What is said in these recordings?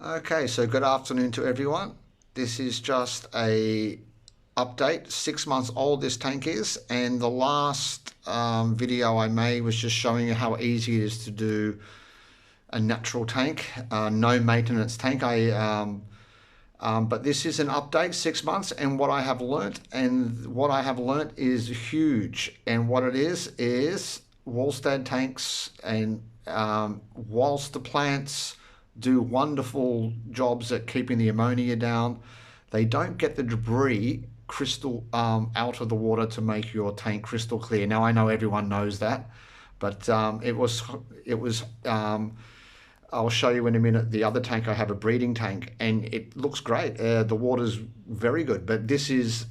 Okay, so good afternoon to everyone. This is just a update. 6 months old this tank is, and the last video I made was just showing you how easy it is to do a natural tank, no maintenance tank. But this is an update, 6 months, and what I have learnt, is huge. And what it is Wallstad tanks, and whilst the plants do wonderful jobs at keeping the ammonia down, they don't get the debris crystal out of the water to make your tank crystal clear. Now I know everyone knows that, but it was I'll show you in a minute the other tank. I have a breeding tank and it looks great. The water's very good, but this is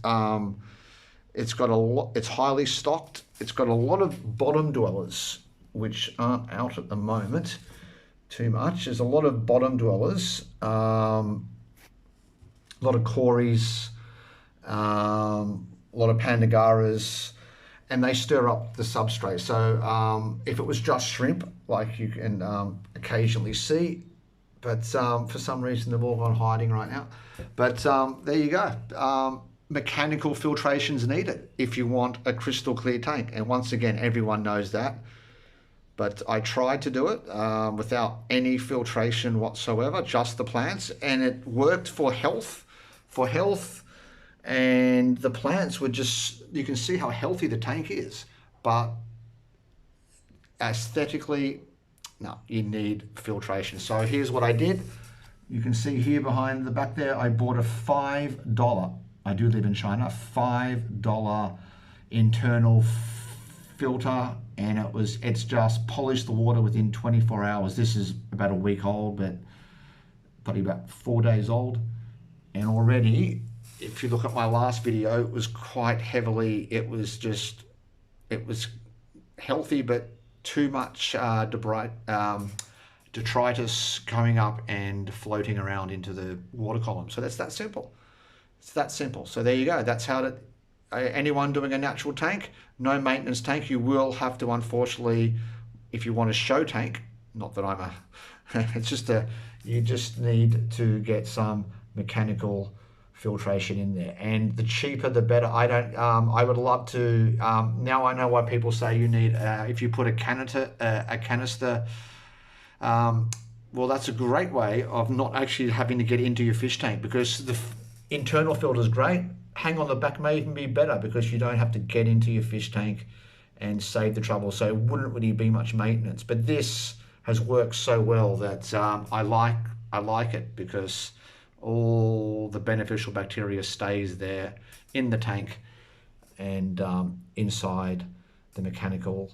it's got a lot. It's highly stocked. It's got a lot of bottom dwellers which aren't out at the moment too much. There's a lot of bottom dwellers, a lot of cories, a lot of pandagaras, and they stir up the substrate. So if it was just shrimp, like you can occasionally see, but for some reason they've all gone hiding right now. But there you go. Mechanical filtration's needed if you want a crystal clear tank. And once again, everyone knows that. But I tried to do it without any filtration whatsoever, just the plants, and it worked for health. And the plants were just, you can see how healthy the tank is, but aesthetically, no, you need filtration. So here's what I did. You can see here behind the back there, I bought a $5, I do live in China, $5 internal filter, and it's just polished the water within 24 hours. This is about a week old, but probably about 4 days old. And already, if you look at my last video, it was quite heavily, it was healthy, but too much detritus going up and floating around into the water column. So that's that simple. It's that simple. So there you go. That's how anyone doing a natural tank, no maintenance tank, you will have to, unfortunately, if you want a show tank, not that I'm a, it's just you just need to get some mechanical filtration in there, and the cheaper the better. I would love to, now I know why people say you need, if you put a canister, well, that's a great way of not actually having to get into your fish tank, because the internal filter is great. Hang on the back may even be better, because you don't have to get into your fish tank and save the trouble. So it wouldn't really be much maintenance. But this has worked so well that I like it, because all the beneficial bacteria stays there in the tank and inside the mechanical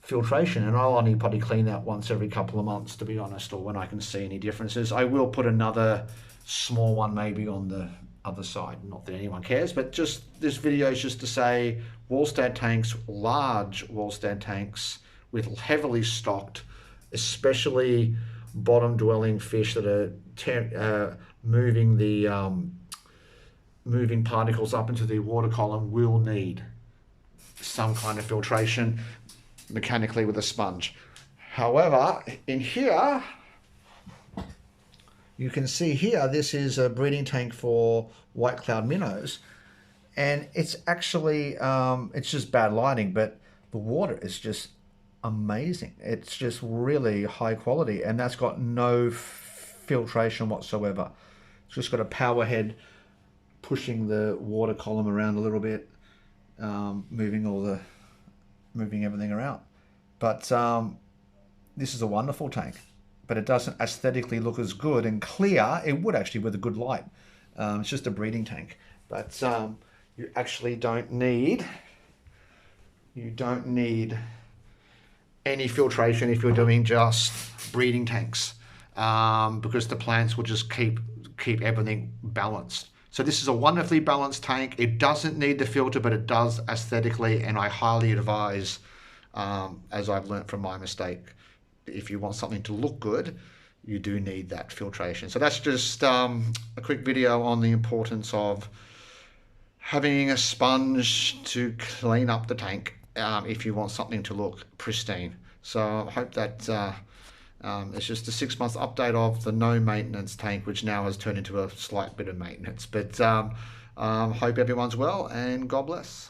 filtration. And I'll only probably clean that once every couple of months, to be honest, or when I can see any differences. I will put another small one maybe on the other side, not that anyone cares, but just this video is just to say Wallstad tanks, large Wallstad tanks with heavily stocked, especially bottom dwelling fish that are moving particles up into the water column, will need some kind of filtration mechanically with a sponge. However, in here, you can see here, this is a breeding tank for white cloud minnows, and it's actually, it's just bad lighting, but the water is just amazing. It's just really high quality, and that's got no filtration whatsoever. It's just got a power head pushing the water column around a little bit, moving everything around. But this is a wonderful tank, but it doesn't aesthetically look as good and clear. It would actually with a good light. It's just a breeding tank, but you actually don't need any filtration if you're doing just breeding tanks, because the plants will just keep everything balanced. So this is a wonderfully balanced tank. It doesn't need the filter, but it does aesthetically, and I highly advise, as I've learned from my mistake, if you want something to look good, you do need that filtration. So that's just a quick video on the importance of having a sponge to clean up the tank if you want something to look pristine. So I hope that It's just a 6 month update of the no maintenance tank, which now has turned into a slight bit of maintenance. But hope everyone's well, and God bless.